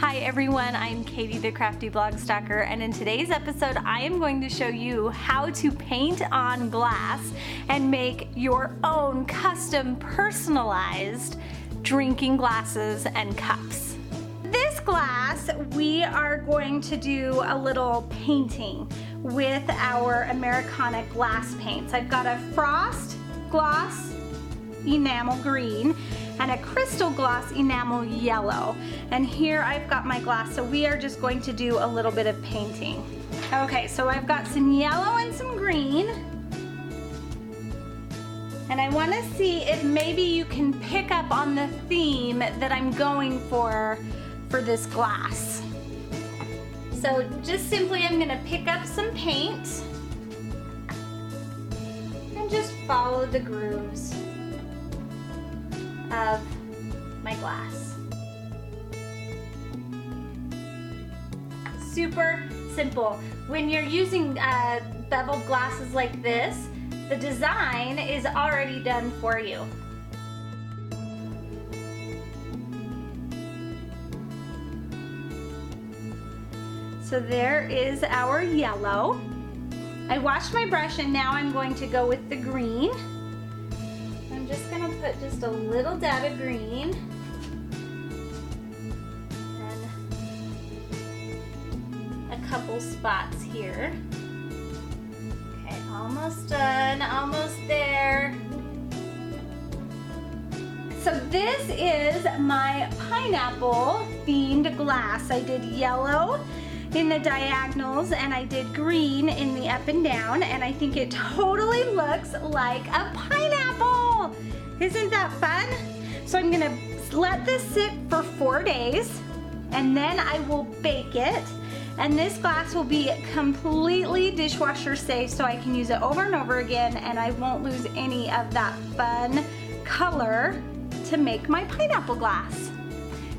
Hi everyone, I'm Katie the Crafty Blog Stalker, and in today's episode I am going to show you how to paint on glass and make your own custom personalized drinking glasses and cups. This glass we are going to do a little painting with our Americana glass paints. I've got a frost gloss enamel green and a crystal gloss enamel yellow. And here I've got my glass, so we are just going to do a little bit of painting. Okay, so I've got some yellow and some green. And I want to see if maybe you can pick up on the theme that I'm going for this glass. So just simply I'm going to pick up some paint and just follow the grooves of my glass. Super simple. When you're using beveled glasses like this, the design is already done for you. So there is our yellow. I washed my brush and now I'm going to go with the green. I'm just going to put just a little dab of green and a couple spots here. Okay, almost done, almost there. So this is my pineapple themed glass. I did yellow in the diagonals and I did green in the up and down, and I think it totally looks like a pineapple. Isn't that fun? So I'm gonna let this sit for 4 days and then I will bake it, and this glass will be completely dishwasher safe so I can use it over and over again and I won't lose any of that fun color to make my pineapple glass.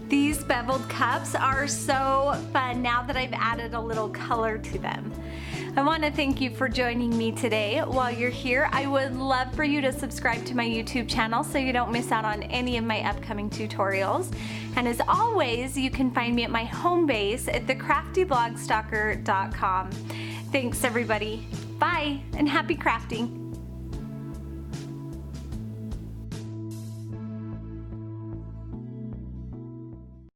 These beveled cups are so fun now that I've added a little color to them. I want to thank you for joining me today. While you're here, I would love for you to subscribe to my YouTube channel so you don't miss out on any of my upcoming tutorials. And as always, you can find me at my home base at thecraftyblogstalker.com. Thanks everybody. Bye and happy crafting.